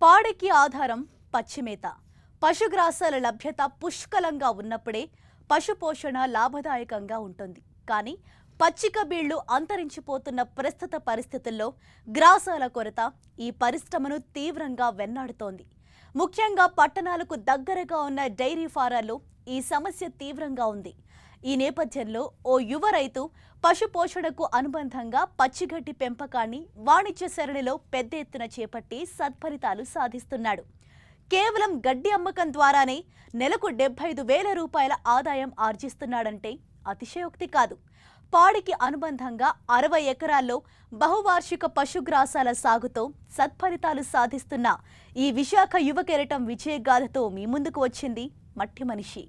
పాడికి ఆధారం పచ్చిమేత. పశుగ్రాసాల లభ్యత పుష్కలంగా ఉన్నప్పుడే పశుపోషణ లాభదాయకంగా ఉంటుంది. కానీ పచ్చిక బీళ్లు అంతరించిపోతున్న ప్రస్తుత పరిస్థితుల్లో గ్రాసాల కొరత ఈ పరిశ్రమను తీవ్రంగా వెన్నాడుతోంది. ముఖ్యంగా పట్టణాలకు దగ్గరగా ఉన్న డైరీ ఫారాల్లో ఈ సమస్య తీవ్రంగా ఉంది. ఈ నేపథ్యంలో ఓ యువ రైతు పశుపోషణకు అనుబంధంగా పచ్చిగడ్డి పెంపకాన్ని వాణిజ్య సరళిలో పెద్ద ఎత్తున చేపట్టి సత్ఫలితాలు సాధిస్తున్నాడు. కేవలం గడ్డి అమ్మకం ద్వారానే నెలకు 75,000 రూపాయల ఆదాయం ఆర్జిస్తున్నాడంటే అతిశయోక్తి కాదు. పాడికి అనుబంధంగా 60 ఎకరాల్లో బహువార్షిక పశుగ్రాసాల సాగుతో సత్ఫలితాలు సాధిస్తున్న ఈ విశాఖ యువ కెరటం విజయగాథతో మీ ముందుకు వచ్చింది మట్టి మనిషి.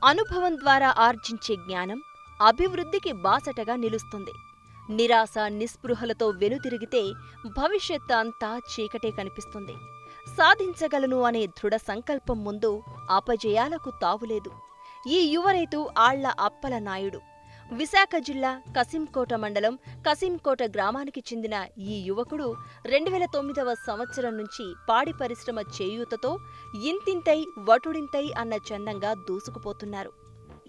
అనుభవం ద్వారా ఆర్జించే జ్ఞానం అభివృద్ధికి బాసటగా నిలుస్తుంది. నిరాశ నిస్పృహలతో వెనుతిరిగితే భవిష్యత్ అంతా చీకటే కనిపిస్తుంది. సాధించగలను అనే దృఢ సంకల్పం ముందు అపజయాలకు తావులేదు. ఈ యువ రైతు ఆళ్ల అప్పల నాయుడు. విశాఖ జిల్లా కసింకోట మండలం కసింకోట గ్రామానికి చెందిన ఈ యువకుడు 2009వ సంవత్సరం నుంచి పాడి పరిశ్రమ చేయూతతో ఇంతింతై వటుడింతై అన్న చందంగా దూసుకుపోతున్నారు.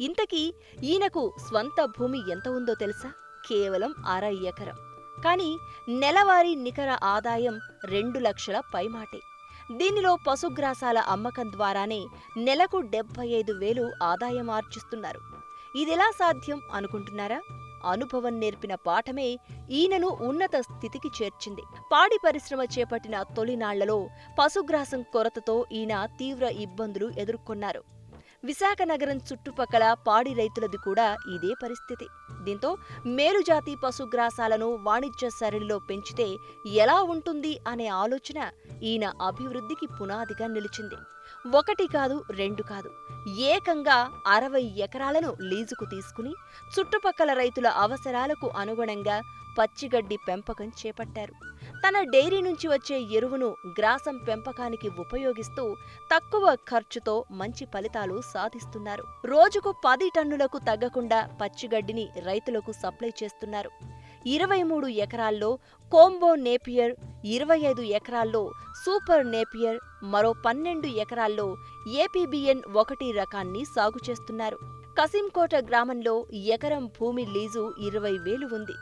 ఇంతకీ ఈయనకు స్వంత భూమి ఎంత ఉందో తెలుసా? కేవలం 60 ఎకరం. కానీ నెలవారీ నికర ఆదాయం 2 లక్షల పైమాటే. దీనిలో పశుగ్రాసాల అమ్మకం ద్వారానే నెలకు 75,000 ఆదాయం ఆర్జిస్తున్నారు. ఇదెలా సాధ్యం అనుకుంటున్నారా? అనుభవం నేర్పిన పాఠమే ఈయనను ఉన్నత స్థితికి చేర్చింది. పాడి పరిశ్రమ చేపట్టిన తొలినాళ్లలో పశుగ్రాసం కొరతతో ఈయన తీవ్ర ఇబ్బందులు ఎదుర్కొన్నారు. విశాఖ నగరం చుట్టుపక్కల పాడి రైతులది కూడా ఇదే పరిస్థితి. దీంతో మేలుజాతి పశుగ్రాసాలను వాణిజ్య సరళిలో పెంచితే ఎలా ఉంటుంది అనే ఆలోచన ఈయన అభివృద్ధికి పునాదిగా నిలిచింది. 1 కాదు 2 కాదు, ఏకంగా 60 ఎకరాలను లీజుకు తీసుకుని చుట్టుపక్కల రైతుల అవసరాలకు అనుగుణంగా పచ్చిగడ్డి పెంపకం చేపట్టారు. తన డైరీ నుంచి వచ్చే ఎరువును గ్రాసం పెంపకానికి ఉపయోగిస్తూ తక్కువ ఖర్చుతో మంచి ఫలితాలు సాధిస్తున్నారు. రోజుకు 10 టన్నులకు తగ్గకుండా పచ్చిగడ్డిని రైతులకు సప్లై చేస్తున్నారు. 23 ఎకరాల్లో కోంబో నేపియర్, 25 ఎకరాల్లో సూపర్ నేపియర్, మరో 12 ఎకరాల్లో ఏపీబీఎన్ 1 రకాన్ని సాగు చేస్తున్నారు. కసింకోట గ్రామంలో ఎకరం భూమి లీజు 20,000 ఉంది.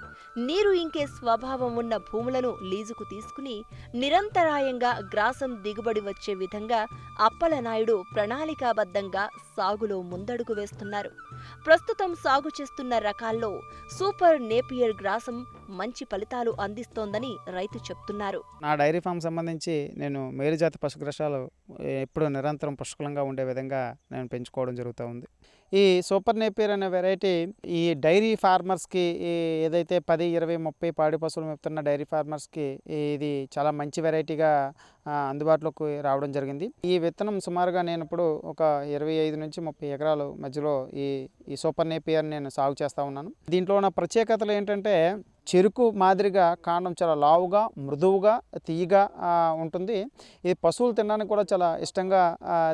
నీరు ఇంకే స్వభావం ఉన్న భూములను లీజుకు తీసుకుని నిరంతరాయంగా గ్రాసం దిగుబడి వచ్చే విధంగా అప్పలనాయుడు ప్రణాళికాబద్ధంగా సాగులో ముందడుగు వేస్తున్నారు. ప్రస్తుతం సాగు చేస్తున్న రకాల్లో సూపర్ నేపియర్ గ్రాసం మంచి ఫలితాలు అందిస్తోందని రైతు చెప్తున్నారు. నా డైరీ ఫామ్ సంబంధించి నేను మేలుజాతి పశుగ్రాసాలు ఎప్పుడు నిరంతరం పుష్కలంగా ఉండే విధంగా నేను పెంచుకోవడం జరుగుతూ ఉంది. ఈ సూపర్ నేపియర్ అనే వెరైటీ ఈ డైరీ ఫార్మర్స్కి ఏదైతే 10, 20, 30 పాడి పశువులు మేపుతున్న డైరీ ఫార్మర్స్కి ఇది చాలా మంచి వెరైటీగా అందుబాటులోకి రావడం జరిగింది. ఈ విత్తనం సుమారుగా నేను ఇప్పుడు ఒక 25 నుంచి 30 ఎకరాల మధ్యలో ఈ సూపర్ నేపియర్ నేను సాగు చేస్తూ ఉన్నాను. దీంట్లో ఉన్న ప్రత్యేకతలు ఏంటంటే చెరుకు మాదిరిగా కాండం చాలా లావుగా మృదువుగా తీయగా ఉంటుంది. ఇది పశువులు తినడానికి కూడా చాలా ఇష్టంగా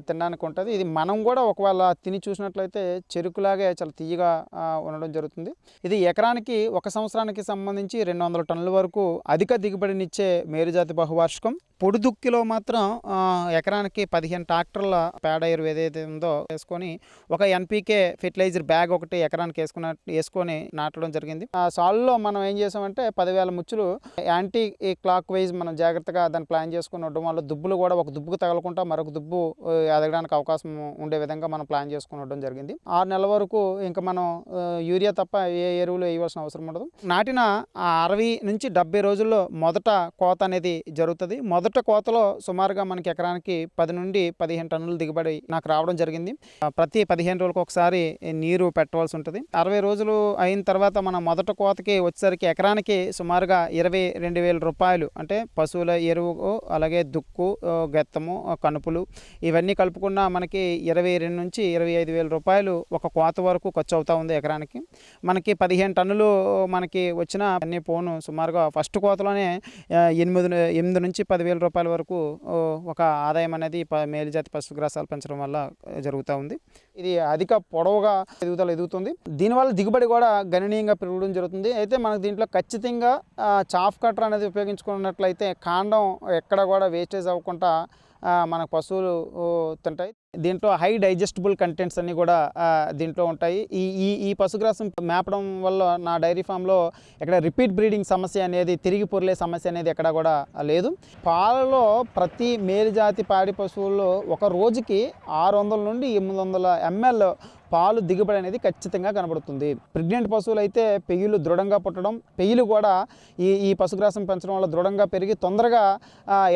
తినడానికి ఉంటుంది. ఇది మనం కూడా ఒకవేళ తిని చూసినట్లయితే చెరుకులాగే చాలా తీయగా ఉండడం జరుగుతుంది. ఇది ఎకరానికి 1 సంవత్సరానికి సంబంధించి 200 టన్నుల వరకు అధిక దిగుబడినిచ్చే మేలుజాతి బహువార్షికం. పొడి దుక్కిలో మాత్రం ఎకరానికి 15 ట్రాక్టర్ల పేడ ఎరువు ఏదైతే ఉందో వేసుకొని ఒక ఎన్పీకే ఫెర్టిలైజర్ బ్యాగ్ ఒకటి ఎకరానికి వేసుకొని నాటడం జరిగింది. ఆ సాల్లో మనం ఏం చేసామంటే 10,000 ముచ్చులు యాంటీ క్లాక్ వైజ్ మనం జాగ్రత్తగా దాన్ని ప్లాన్ చేసుకుని ఉండడం వల్ల దుబ్బులు కూడా ఒక దుబ్బుకు తగలకుండా మరొక దుబ్బు ఎదగడానికి అవకాశం ఉండే విధంగా మనం ప్లాన్ చేసుకుని ఉండడం జరిగింది. 6 నెలల వరకు ఇంకా మనం యూరియా తప్ప ఏ ఎరువులు వేయవలసిన అవసరం ఉండదు. నాటిన 60 నుంచి 70 రోజుల్లో మొదట కోత అనేది జరుగుతుంది. మొదట కోతలో సుమారుగా మనకి ఎకరానికి 10 నుండి 15 టన్నుల దిగుబడి నాకు రావడం జరిగింది. ప్రతి 15 రోజులకు ఒకసారి నీరు పెట్టవలసి ఉంటుంది. 60 రోజులు అయిన తర్వాత మనం మొదట కోతకి వచ్చేసరికి ఎకరానికి సుమారుగా 22,000 రూపాయలు అంటే పశువుల ఎరువు అలాగే దుక్కు గెత్తము కనుపులు ఇవన్నీ కలుపుకున్న మనకి 22 నుంచి 25,000 రూపాయలు ఒక కోత వరకు ఖర్చు అవుతా ఉంది ఎకరానికి. మనకి 15 టన్నులు మనకి వచ్చిన అన్ని పోను సుమారుగా ఫస్ట్ కోతలోనే 8 నుంచి 10,000 రూపాయల వరకు ఒక ఆదాయం అనేది మేలుజాతి పశుగ్రాసాలు పెంచడం వల్ల జరుగుతూ ఉంది. ఇది అధిక పొడవుగా ఎదుగుతుంది. దీనివల్ల దిగుబడి కూడా గణనీయంగా పెరగడం జరుగుతుంది. అయితే మనకు దీంట్లో ఖచ్చితంగా చాఫ్ కట్టర్ అనేది ఉపయోగించుకున్నట్లయితే కాండం ఎక్కడ కూడా వేస్టేజ్ అవ్వకుండా మన పశువులు తింటాయి. దీంట్లో హై డైజెస్టిబుల్ కంటెంట్స్ అన్నీ కూడా దీంట్లో ఉంటాయి. ఈ పశుగ్రాసం మేపడం వల్ల నా డైరీ ఫామ్లో ఇక్కడ రిపీట్ బ్రీడింగ్ సమస్య అనేది, తిరిగి పొర్లే సమస్య అనేది ఎక్కడ కూడా లేదు. పాలలో ప్రతి మేలుజాతి పాడి పశువుల్లో ఒక రోజుకి 600 నుండి 800 ml పాలు దిగుబడి అనేది ఖచ్చితంగా కనబడుతుంది. ప్రెగ్నెంట్ పశువులు అయితే పెయ్యులు దృఢంగా పుట్టడం, పెయ్యులు కూడా ఈ పశుగ్రాసం పెంచడం వల్ల దృఢంగా పెరిగి తొందరగా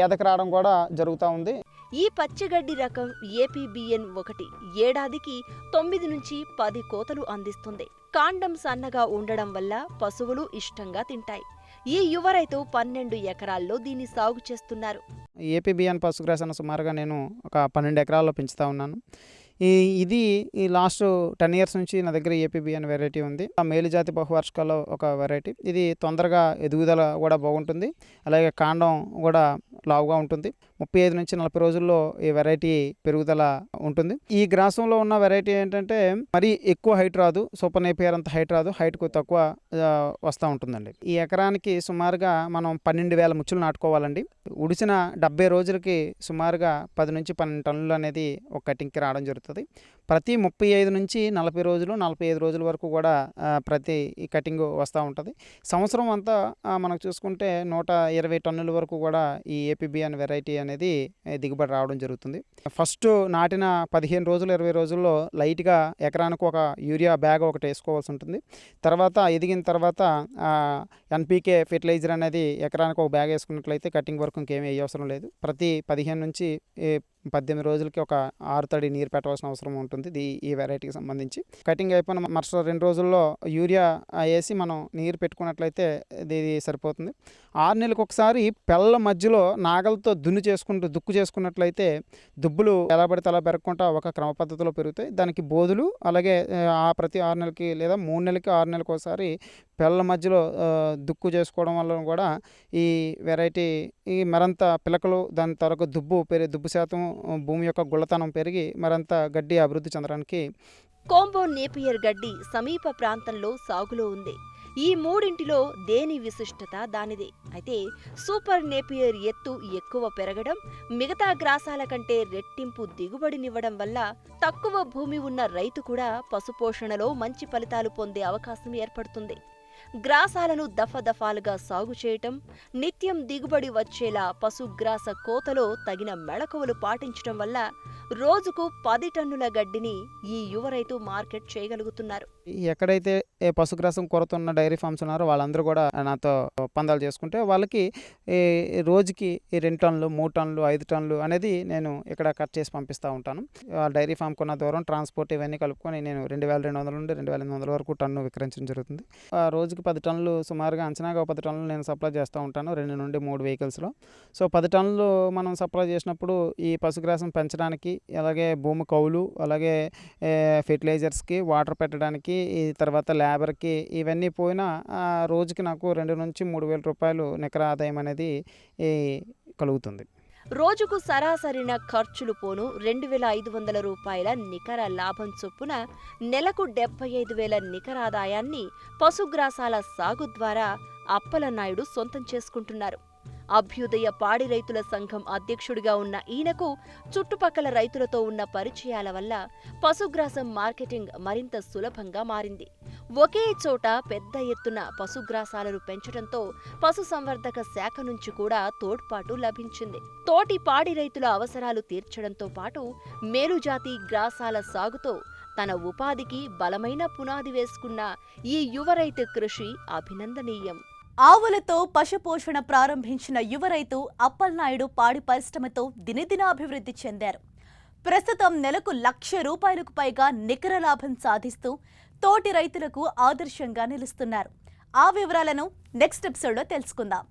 ఎదకు రావడం కూడా జరుగుతూ ఉంది. ఈ పచ్చిగడ్డి రకం APBN 1 ఏడాదికి 9 నుంచి 10 కోతలు అందిస్తుంది. కాండం సన్నగా ఉండడం వల్ల పశువులు ఇష్టంగా తింటాయి. ఈ యువ రైతు 12 ఎకరాల్లో దీన్ని సాగు చేస్తున్నారు. APBN పశుగ్రాసాన్ని సుమారుగా నేను ఒక 12 ఎకరాల్లో పెంచుతూ ఉన్నాను. ఇది లాస్ట్ 10 years నుంచి నా దగ్గర APBN వెరైటీ ఉంది. మేలుజాతి బహువార్షికాల్లో ఒక వెరైటీ. ఇది తొందరగా ఎదుగుదల కూడా బాగుంటుంది, అలాగే కాండం కూడా లావుగా ఉంటుంది. 35 నుంచి 40 రోజుల్లో ఈ వెరైటీ పెరుగుదల ఉంటుంది. ఈ గ్రాసంలో ఉన్న వెరైటీ ఏంటంటే మరీ ఎక్కువ హైట్ రాదు, సూపర్ నేపియర్ అంత హైట్ రాదు, హైట్కు తక్కువ వస్తూ ఉంటుందండి. ఈ ఎకరానికి సుమారుగా మనం 12,000 ముచ్చులు నాటుకోవాలండి. ఉడిసిన 70 రోజులకి సుమారుగా 10 నుంచి 12 టన్నులు అనేది ఒక కటింగ్కి రావడం జరుగుతుంది. ప్రతి 35 నుంచి 40 రోజులు, 45 రోజుల వరకు కూడా ప్రతి కటింగ్ వస్తూ ఉంటుంది. సంవత్సరం అంతా మనకు చూసుకుంటే 120 టన్నుల వరకు కూడా ఈ APBN వెరైటీ అనేది దిగుబడి రావడం జరుగుతుంది. ఫస్ట్ నాటిన 15 రోజులు 20 రోజుల్లో లైట్గా ఎకరానికి ఒక యూరియా బ్యాగ్ ఒకటి వేసుకోవాల్సి ఉంటుంది. తర్వాత ఎదిగిన తర్వాత NPK ఫెర్టిలైజర్ అనేది ఎకరానికి ఒక బ్యాగ్ వేసుకున్నట్లయితే కటింగ్ వరకు ఇంకేమీ అవసరం లేదు. ప్రతి 15 నుంచి 18 రోజులకి ఒక 6 తడి నీరు పెట్టవలసిన అవసరం ఉంటుంది ఈ వెరైటీకి సంబంధించి. కటింగ్ అయిపోయిన మరుసటి 2 రోజుల్లో యూరియా వేసి మనం నీరు పెట్టుకున్నట్లయితే ఇది సరిపోతుంది. 6 నెలలకు ఒకసారి పెళ్ళ మధ్యలో నాగలతో దుక్కు చేసుకున్నట్లయితే దుబ్బులు ఎలా పడితే అలా పెరగకుండా ఒక క్రమ పద్ధతిలో పెరుగుతాయి. దానికి బోధులు అలాగే ప్రతి 6 నెలలకి లేదా 3 నెలలకి 6 నెలలకు ఒకసారి పెళ్ళ మధ్యలో దుక్కు చేసుకోవడం వల్ల కూడా ఈ వెరైటీ మరింత పిలకలు, దాని తర్వాత దుబ్బు శాతం, భూమి యొక్క గుళ్ళతనం పెరిగి మరింత గడ్డి అభివృద్ధి చెందడానికి. కోంబో నేపియర్ గడ్డి సమీప ప్రాంతంలో సాగులో ఉంది. ఈ మూడింటిలో దేని విశిష్టత దానిదే. అయితే సూపర్ నేపియర్ ఎత్తు ఎక్కువ పెరగడం, మిగతా గ్రాసాల కంటే రెట్టింపు దిగుబడినివ్వడం వల్ల తక్కువ భూమి ఉన్న రైతు కూడా పశుపోషణలో మంచి ఫలితాలు పొందే అవకాశం ఏర్పడుతుంది. గ్రాసాలను దఫాలుగా సాగు చేయటం, నిత్యం దిగుబడి వచ్చేలా పశుగ్రాస కోతలో తగిన మెళకువలు పాటించడం వల్ల రోజుకు 10 టన్నుల గడ్డిని ఈ యువ రైతు మార్కెట్ చేయగలుగుతున్నారు. ఎక్కడైతే పశుగ్రాసం కొరత ఉన్న డైరీ ఫార్మ్స్ ఉన్నారో వాళ్ళందరూ కూడా నాతో ఒప్పందాలు చేసుకుంటే వాళ్ళకి రోజుకి 2 టన్నులు, 3 టన్నులు, 5 టన్నులు అనేది నేను ఇక్కడ కట్ చేసి పంపిస్తూ ఉంటాను. డైరీ ఫామ్కి ఉన్న దూరం, ట్రాన్స్పోర్ట్ ఇవన్నీ కలుపుకొని నేను 2200 నుండి 2800 వరకు టన్ను విక్రయించడం జరుగుతుంది. రోజుకి 10 టన్నులు సుమారుగా అంచనాగా 10 టన్నులు నేను సప్లై చేస్తూ ఉంటాను 2 నుండి 3 వెహికల్స్లో. సో 10 టన్నులు మనం సప్లై చేసినప్పుడు ఈ పశుగ్రాసం పెంచడానికి, అలాగే భూమి కౌలు, అలాగే ఫెర్టిలైజర్స్కి, వాటర్ పెట్టడానికి, ఈ తర్వాత లేబర్కి ఇవన్నీ పోయినా రోజుకి నాకు 2 నుంచి 3 వేల రూపాయలు నికర ఆదాయం అనేది కలుగుతుంది. రోజుకు సరాసరిన ఖర్చులు పోను 2,500 రూపాయల నికర లాభం చొప్పున నెలకు 75,000 నికరాదాయాన్ని పశుగ్రాసాల సాగు ద్వారా అప్పలనాయుడు సొంతం చేసుకుంటున్నారు. అభ్యుదయ పాడి రైతుల సంఘం అధ్యక్షుడిగా ఉన్న ఈయనకు చుట్టుపక్కల రైతులతో ఉన్న పరిచయాల వల్ల పశుగ్రాసం మార్కెటింగ్ మరింత సులభంగా మారింది. ఒకే చోట పెద్ద ఎత్తున పశుగ్రాసాలను పెంచడంతో పశుసంవర్ధక శాఖ నుంచి కూడా తోడ్పాటు లభించింది. తోటి పాడి రైతుల అవసరాలు తీర్చడంతో పాటు మేలుజాతి గ్రాసాల సాగుతో తన ఉపాధికి బలమైన పునాది వేసుకున్న ఈ యువ రైతు కృషి అభినందనీయం. ఆవులతో పశుపోషణ ప్రారంభించిన యువ రైతు అప్పలనాయుడు పాడి పరిశ్రమతో దినదినాభివృద్ధి చెందారు. ప్రస్తుతం నెలకు ₹1,00,000 పైగా నికర లాభం సాధిస్తూ తోటి రైతులకు ఆదర్శంగా నిలుస్తున్నారు. ఆ వివరాలను నెక్స్ట్ ఎపిసోడ్లో తెలుసుకుందాం.